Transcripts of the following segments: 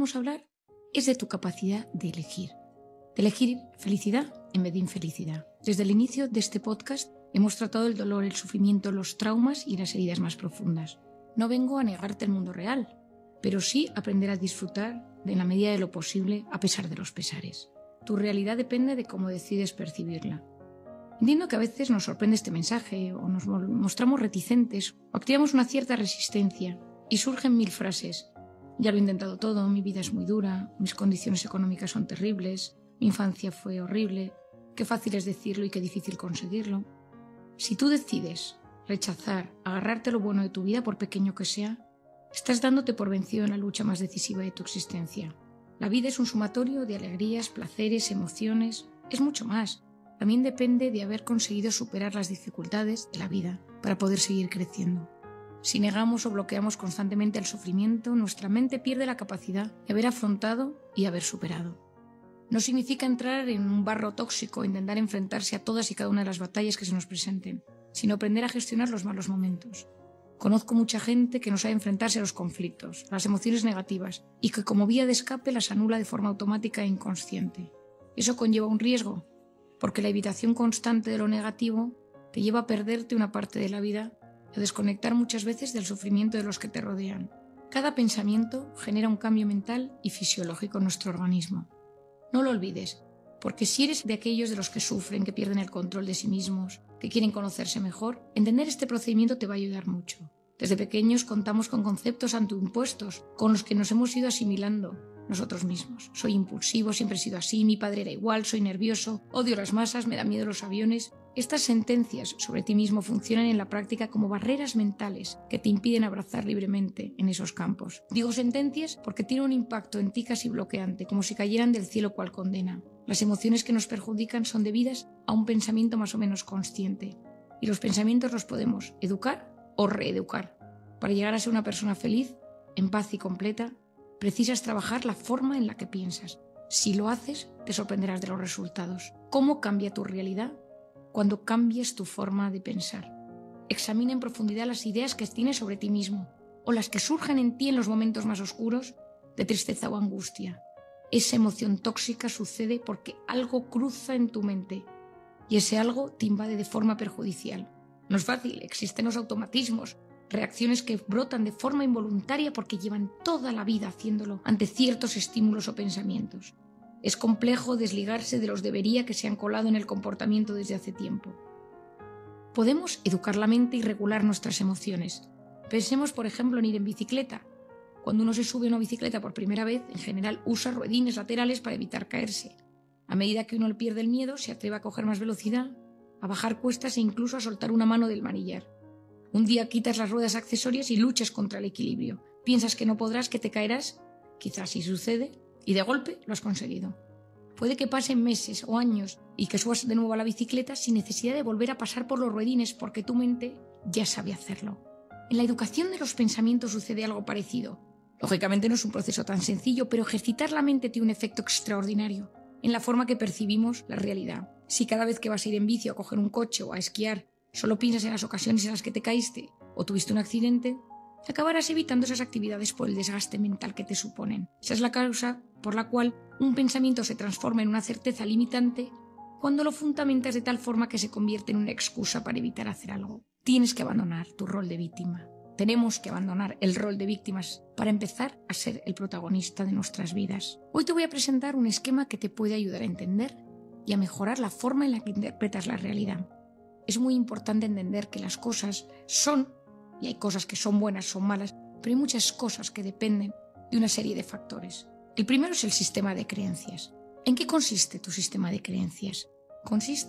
vamos a hablar es de tu capacidad de elegir felicidad en vez de infelicidad. Desde el inicio de este podcast hemos tratado el dolor, el sufrimiento, los traumas y las heridas más profundas. No vengo a negarte el mundo real, pero sí aprender a disfrutar en la medida de lo posible a pesar de los pesares. Tu realidad depende de cómo decides percibirla. Entiendo que a veces nos sorprende este mensaje o nos mostramos reticentes o activamos una cierta resistencia y surgen mil frases. Ya lo he intentado todo, mi vida es muy dura, mis condiciones económicas son terribles, mi infancia fue horrible, qué fácil es decirlo y qué difícil conseguirlo. Si tú decides rechazar, agarrarte lo bueno de tu vida por pequeño que sea, estás dándote por vencido en la lucha más decisiva de tu existencia. La vida es un sumatorio de alegrías, placeres, emociones, es mucho más. También depende de haber conseguido superar las dificultades de la vida para poder seguir creciendo. Si negamos o bloqueamos constantemente el sufrimiento, nuestra mente pierde la capacidad de haber afrontado y haber superado. No significa entrar en un barro tóxico e intentar enfrentarse a todas y cada una de las batallas que se nos presenten, sino aprender a gestionar los malos momentos. Conozco mucha gente que no sabe enfrentarse a los conflictos, a las emociones negativas, y que como vía de escape las anula de forma automática e inconsciente. Eso conlleva un riesgo, porque la evitación constante de lo negativo te lleva a perderte una parte de la vida, a desconectar muchas veces del sufrimiento de los que te rodean. Cada pensamiento genera un cambio mental y fisiológico en nuestro organismo. No lo olvides, porque si eres de aquellos de los que sufren, que pierden el control de sí mismos, que quieren conocerse mejor, entender este procedimiento te va a ayudar mucho. Desde pequeños contamos con conceptos autoimpuestos, con los que nos hemos ido asimilando nosotros mismos. Soy impulsivo, siempre he sido así, mi padre era igual, soy nervioso, odio las masas, me da miedo los aviones. Estas sentencias sobre ti mismo funcionan en la práctica como barreras mentales que te impiden abrazar libremente en esos campos. Digo sentencias porque tienen un impacto en ti casi bloqueante, como si cayeran del cielo cual condena. Las emociones que nos perjudican son debidas a un pensamiento más o menos consciente. Y los pensamientos los podemos educar o reeducar. Para llegar a ser una persona feliz, en paz y completa, precisas trabajar la forma en la que piensas. Si lo haces, te sorprenderás de los resultados. ¿Cómo cambia tu realidad cuando cambies tu forma de pensar? Examina en profundidad las ideas que tienes sobre ti mismo o las que surjan en ti en los momentos más oscuros de tristeza o angustia. Esa emoción tóxica sucede porque algo cruza en tu mente y ese algo te invade de forma perjudicial. No es fácil, existen los automatismos, reacciones que brotan de forma involuntaria porque llevan toda la vida haciéndolo ante ciertos estímulos o pensamientos. Es complejo desligarse de los debería que se han colado en el comportamiento desde hace tiempo. Podemos educar la mente y regular nuestras emociones. Pensemos, por ejemplo, en ir en bicicleta. Cuando uno se sube a una bicicleta por primera vez, en general usa ruedines laterales para evitar caerse. A medida que uno le pierde el miedo, se atreve a coger más velocidad, a bajar cuestas e incluso a soltar una mano del manillar. Un día quitas las ruedas accesorias y luchas contra el equilibrio. Piensas que no podrás, que te caerás. Quizás sí sucede y de golpe lo has conseguido. Puede que pasen meses o años y que subas de nuevo a la bicicleta sin necesidad de volver a pasar por los ruedines porque tu mente ya sabe hacerlo. En la educación de los pensamientos sucede algo parecido. Lógicamente no es un proceso tan sencillo, pero ejercitar la mente tiene un efecto extraordinario en la forma que percibimos la realidad. Si cada vez que vas a ir en bici o a coger un coche o a esquiar solo piensas en las ocasiones en las que te caíste o tuviste un accidente, acabarás evitando esas actividades por el desgaste mental que te suponen. Esa es la causa por la cual un pensamiento se transforma en una certeza limitante cuando lo fundamentas de tal forma que se convierte en una excusa para evitar hacer algo. Tienes que abandonar tu rol de víctima. Tenemos que abandonar el rol de víctimas para empezar a ser el protagonista de nuestras vidas. Hoy te voy a presentar un esquema que te puede ayudar a entender y a mejorar la forma en la que interpretas la realidad. Es muy importante entender que las cosas son, y hay cosas que son buenas, son malas, pero hay muchas cosas que dependen de una serie de factores. El primero es el sistema de creencias. ¿En qué consiste tu sistema de creencias?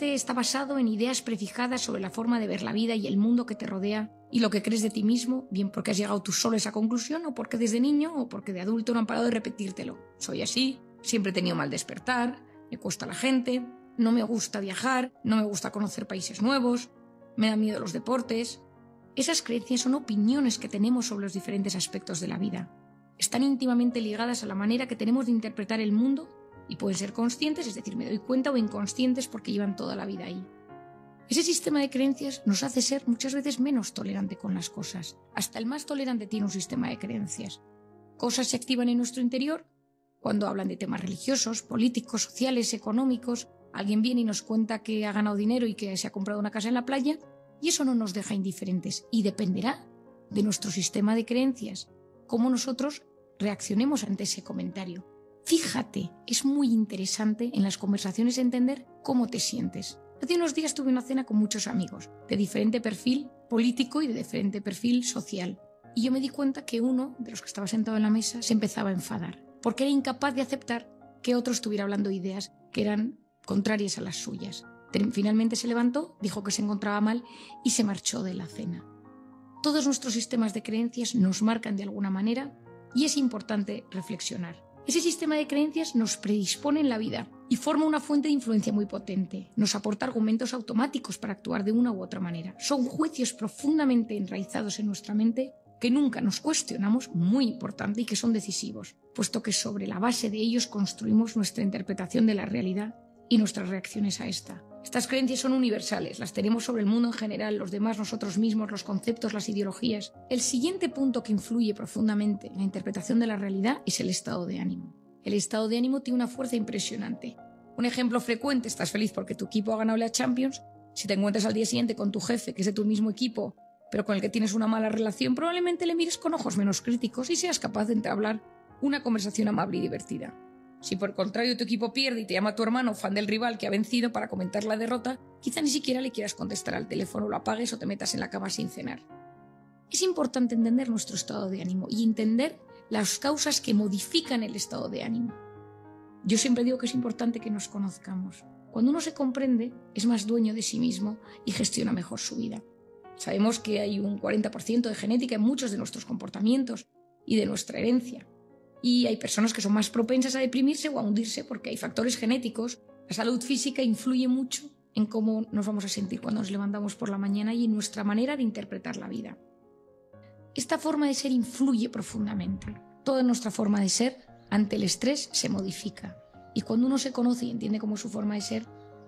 Está basado en ideas prefijadas sobre la forma de ver la vida y el mundo que te rodea y lo que crees de ti mismo, bien porque has llegado tú solo a esa conclusión o porque desde niño o porque de adulto no han parado de repetírtelo. Soy así, siempre he tenido mal despertar, me cuesta la gente, no me gusta viajar, no me gusta conocer países nuevos, me dan miedo los deportes. Esas creencias son opiniones que tenemos sobre los diferentes aspectos de la vida. Están íntimamente ligadas a la manera que tenemos de interpretar el mundo y pueden ser conscientes, es decir, me doy cuenta, o inconscientes porque llevan toda la vida ahí. Ese sistema de creencias nos hace ser muchas veces menos tolerante con las cosas. Hasta el más tolerante tiene un sistema de creencias. Cosas se activan en nuestro interior Cuando hablan de temas religiosos, políticos, sociales, económicos, alguien viene y nos cuenta que ha ganado dinero y que se ha comprado una casa en la playa, y eso no nos deja indiferentes y dependerá de nuestro sistema de creencias, cómo nosotros reaccionemos ante ese comentario. Fíjate, es muy interesante en las conversaciones entender cómo te sientes. Hace unos días tuve una cena con muchos amigos, de diferente perfil político y de diferente perfil social. Y yo me di cuenta que uno de los que estaba sentado en la mesa se empezaba a enfadar, porque era incapaz de aceptar que otro estuviera hablando ideas que eran contrarias a las suyas. Finalmente se levantó, dijo que se encontraba mal y se marchó de la cena. Todos nuestros sistemas de creencias nos marcan de alguna manera y es importante reflexionar. Ese sistema de creencias nos predispone en la vida y forma una fuente de influencia muy potente. Nos aporta argumentos automáticos para actuar de una u otra manera. Son juicios profundamente enraizados en nuestra mente que nunca nos cuestionamos, muy importante, y que son decisivos, puesto que sobre la base de ellos construimos nuestra interpretación de la realidad y nuestras reacciones a esta. Estas creencias son universales, las tenemos sobre el mundo en general, los demás, nosotros mismos, los conceptos, las ideologías. El siguiente punto que influye profundamente en la interpretación de la realidad es el estado de ánimo. El estado de ánimo tiene una fuerza impresionante. Un ejemplo frecuente: estás feliz porque tu equipo ha ganado la Champions. Si te encuentras al día siguiente con tu jefe, que es de tu mismo equipo, pero con el que tienes una mala relación, probablemente le mires con ojos menos críticos y seas capaz de entablar una conversación amable y divertida. Si por el contrario tu equipo pierde y te llama tu hermano, fan del rival que ha vencido, para comentar la derrota, quizá ni siquiera le quieras contestar al teléfono, lo apagues o te metas en la cama sin cenar. Es importante entender nuestro estado de ánimo y entender las causas que modifican el estado de ánimo. Yo siempre digo que es importante que nos conozcamos. Cuando uno se comprende, es más dueño de sí mismo y gestiona mejor su vida. Sabemos que hay un 40% de genética en muchos de nuestros comportamientos y de nuestra herencia. Y hay personas que son más propensas a deprimirse o a hundirse porque hay factores genéticos. La salud física influye mucho en cómo nos vamos a sentir cuando nos levantamos por la mañana y en nuestra manera de interpretar la vida. Esta forma de ser influye profundamente. Toda nuestra forma de ser ante el estrés se modifica. Y cuando uno se conoce y entiende cómo es su forma de ser,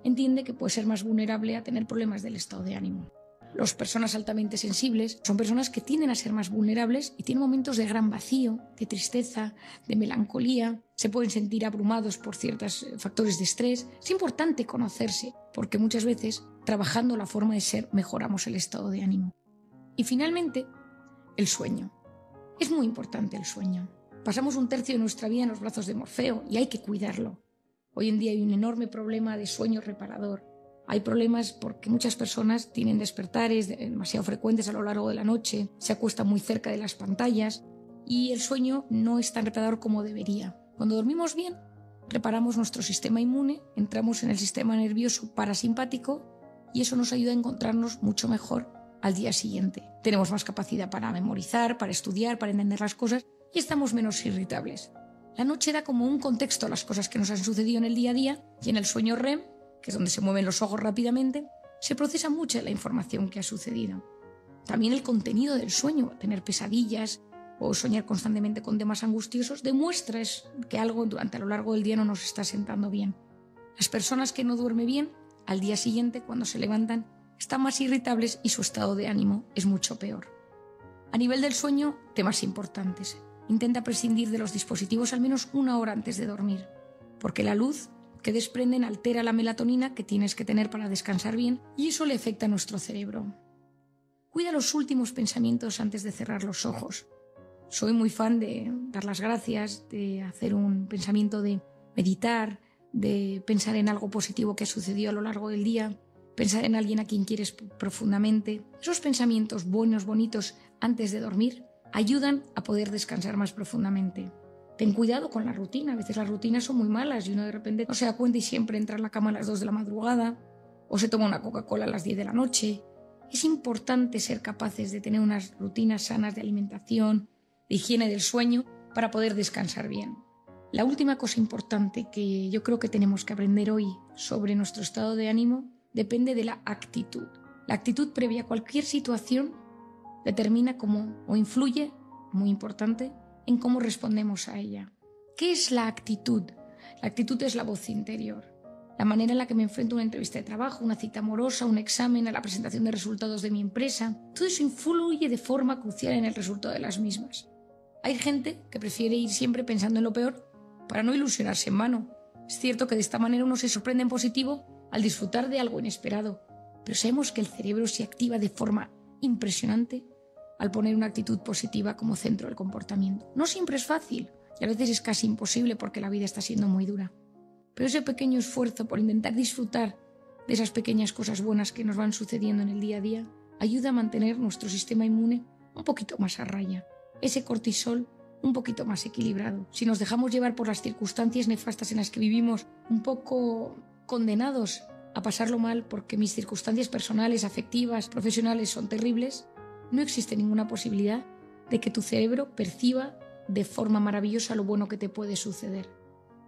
entiende que puede ser más vulnerable a tener problemas del estado de ánimo. Las personas altamente sensibles son personas que tienden a ser más vulnerables y tienen momentos de gran vacío, de tristeza, de melancolía. Se pueden sentir abrumados por ciertos factores de estrés. Es importante conocerse porque muchas veces, trabajando la forma de ser, mejoramos el estado de ánimo. Y finalmente, el sueño. Es muy importante el sueño. Pasamos un tercio de nuestra vida en los brazos de Morfeo y hay que cuidarlo. Hoy en día hay un enorme problema de sueño reparador. Hay problemas porque muchas personas tienen despertares demasiado frecuentes a lo largo de la noche, se acuestan muy cerca de las pantallas y el sueño no es tan reparador como debería. Cuando dormimos bien, reparamos nuestro sistema inmune, entramos en el sistema nervioso parasimpático y eso nos ayuda a encontrarnos mucho mejor al día siguiente. Tenemos más capacidad para memorizar, para estudiar, para entender las cosas y estamos menos irritables. La noche da como un contexto a las cosas que nos han sucedido en el día a día y en el sueño REM, que es donde se mueven los ojos rápidamente, se procesa mucha de la información que ha sucedido. También el contenido del sueño, tener pesadillas o soñar constantemente con temas angustiosos, demuestra que algo a lo largo del día no nos está sentando bien. Las personas que no duermen bien, al día siguiente, cuando se levantan, están más irritables y su estado de ánimo es mucho peor. A nivel del sueño, temas importantes. Intenta prescindir de los dispositivos al menos 1 hora antes de dormir, porque la luz que desprenden altera la melatonina que tienes que tener para descansar bien y eso le afecta a nuestro cerebro. Cuida los últimos pensamientos antes de cerrar los ojos. Soy muy fan de dar las gracias, de hacer un pensamiento de meditar, de pensar en algo positivo que ha sucedido a lo largo del día, pensar en alguien a quien quieres profundamente. Esos pensamientos buenos, bonitos, antes de dormir, ayudan a poder descansar más profundamente. Ten cuidado con la rutina, a veces las rutinas son muy malas y uno de repente no se da cuenta y siempre entra a la cama a las 2 de la madrugada o se toma una Coca-Cola a las 10 de la noche. Es importante ser capaces de tener unas rutinas sanas de alimentación, de higiene del sueño para poder descansar bien. La última cosa importante que yo creo que tenemos que aprender hoy sobre nuestro estado de ánimo depende de la actitud. La actitud previa a cualquier situación determina cómo o influye, muy importante, en cómo respondemos a ella. ¿Qué es la actitud? La actitud es la voz interior. La manera en la que me enfrento a una entrevista de trabajo, una cita amorosa, un examen, a la presentación de resultados de mi empresa. Todo eso influye de forma crucial en el resultado de las mismas. Hay gente que prefiere ir siempre pensando en lo peor para no ilusionarse en vano. Es cierto que de esta manera uno se sorprende en positivo al disfrutar de algo inesperado, pero sabemos que el cerebro se activa de forma impresionante al poner una actitud positiva como centro del comportamiento. No siempre es fácil y a veces es casi imposible porque la vida está siendo muy dura. Pero ese pequeño esfuerzo por intentar disfrutar de esas pequeñas cosas buenas que nos van sucediendo en el día a día ayuda a mantener nuestro sistema inmune un poquito más a raya, ese cortisol un poquito más equilibrado. Si nos dejamos llevar por las circunstancias nefastas en las que vivimos, un poco condenados a pasarlo mal porque mis circunstancias personales, afectivas, profesionales son terribles, no existe ninguna posibilidad de que tu cerebro perciba de forma maravillosa lo bueno que te puede suceder.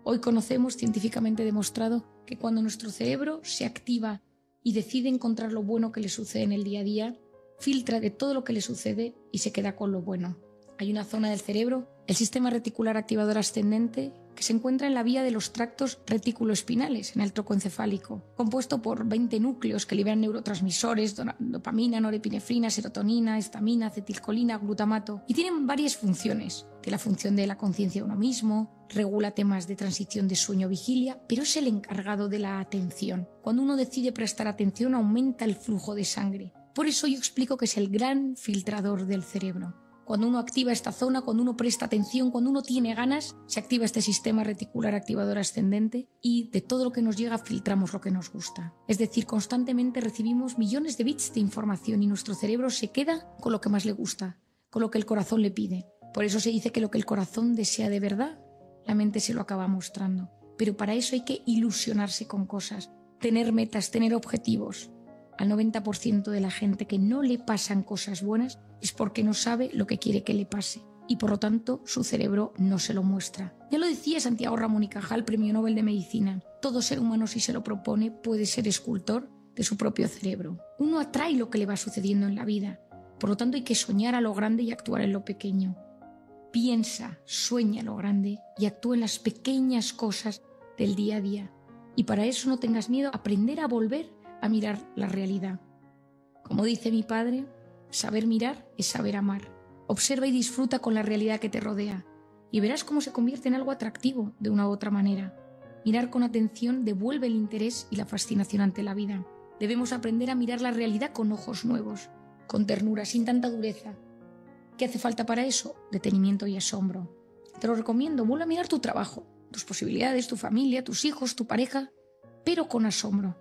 Hoy conocemos, científicamente demostrado, que cuando nuestro cerebro se activa y decide encontrar lo bueno que le sucede en el día a día, filtra de todo lo que le sucede y se queda con lo bueno. Hay una zona del cerebro, el sistema reticular activador ascendente, que se encuentra en la vía de los tractos reticuloespinales, en el tronco encefálico, compuesto por 20 núcleos que liberan neurotransmisores, dopamina, norepinefrina, serotonina, histamina, acetilcolina, glutamato, y tienen varias funciones. Tiene la función de la conciencia de uno mismo, regula temas de transición de sueño-vigilia, pero es el encargado de la atención. Cuando uno decide prestar atención, aumenta el flujo de sangre. Por eso yo explico que es el gran filtrador del cerebro. Cuando uno activa esta zona, cuando uno presta atención, cuando uno tiene ganas, se activa este sistema reticular activador ascendente y de todo lo que nos llega filtramos lo que nos gusta. Es decir, constantemente recibimos millones de bits de información y nuestro cerebro se queda con lo que más le gusta, con lo que el corazón le pide. Por eso se dice que lo que el corazón desea de verdad, la mente se lo acaba mostrando. Pero para eso hay que ilusionarse con cosas, tener metas, tener objetivos. Al 90% de la gente que no le pasan cosas buenas es porque no sabe lo que quiere que le pase y por lo tanto su cerebro no se lo muestra. Ya lo decía Santiago Ramón y Cajal, Premio Nobel de Medicina. Todo ser humano, si se lo propone, puede ser escultor de su propio cerebro. Uno atrae lo que le va sucediendo en la vida. Por lo tanto hay que soñar a lo grande y actuar en lo pequeño. Piensa, sueña a lo grande y actúa en las pequeñas cosas del día a día. Y para eso no tengas miedo a aprender a volver a mirar la realidad. Como dice mi padre, saber mirar es saber amar. Observa y disfruta con la realidad que te rodea y verás cómo se convierte en algo atractivo de una u otra manera. Mirar con atención devuelve el interés y la fascinación ante la vida. Debemos aprender a mirar la realidad con ojos nuevos, con ternura, sin tanta dureza. ¿Qué hace falta para eso? Detenimiento y asombro. Te lo recomiendo, vuelve a mirar tu trabajo, tus posibilidades, tu familia, tus hijos, tu pareja, pero con asombro.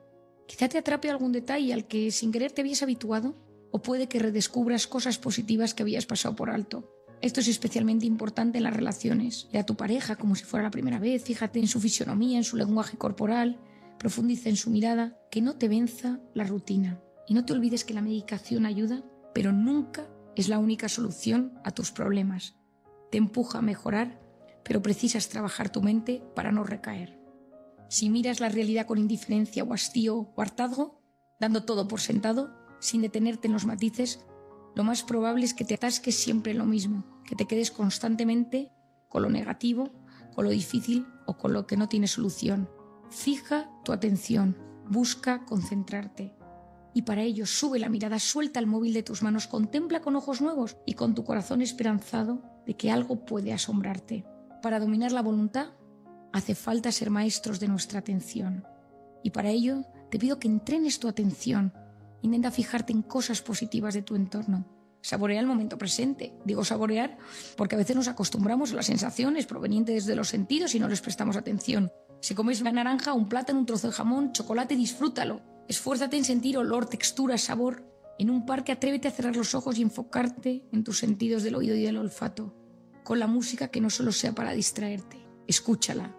Quizá te atrape algún detalle al que sin querer te habías habituado o puede que redescubras cosas positivas que habías pasado por alto. Esto es especialmente importante en las relaciones. Ve a tu pareja como si fuera la primera vez, fíjate en su fisonomía, en su lenguaje corporal, profundiza en su mirada, que no te venza la rutina. Y no te olvides que la medicación ayuda, pero nunca es la única solución a tus problemas. Te empuja a mejorar, pero precisas trabajar tu mente para no recaer. Si miras la realidad con indiferencia o hastío o hartazgo, dando todo por sentado, sin detenerte en los matices, lo más probable es que te atasques siempre en lo mismo, que te quedes constantemente con lo negativo, con lo difícil o con lo que no tiene solución. Fija tu atención, busca concentrarte. Y para ello sube la mirada, suelta el móvil de tus manos, contempla con ojos nuevos y con tu corazón esperanzado de que algo puede asombrarte. Para dominar la voluntad, hace falta ser maestros de nuestra atención. Y para ello te pido que entrenes tu atención. Intenta fijarte en cosas positivas de tu entorno. Saborea el momento presente. Digo saborear porque a veces nos acostumbramos a las sensaciones provenientes de los sentidos y no les prestamos atención. Si comes una naranja, un plátano, un trozo de jamón, chocolate, disfrútalo. Esfuérzate en sentir olor, textura, sabor. En un parque atrévete a cerrar los ojos y enfocarte en tus sentidos del oído y del olfato. Con la música que no solo sea para distraerte. Escúchala.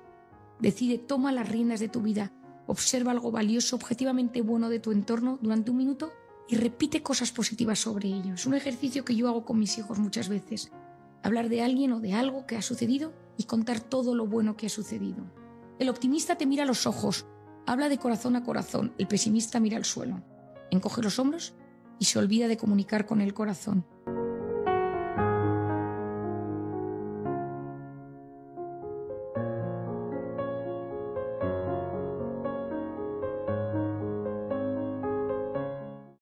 Decide, toma las riendas de tu vida, observa algo valioso, objetivamente bueno de tu entorno durante un minuto y repite cosas positivas sobre ello. Es un ejercicio que yo hago con mis hijos muchas veces. Hablar de alguien o de algo que ha sucedido y contar todo lo bueno que ha sucedido. El optimista te mira a los ojos, habla de corazón a corazón, el pesimista mira al suelo, encoge los hombros y se olvida de comunicar con el corazón.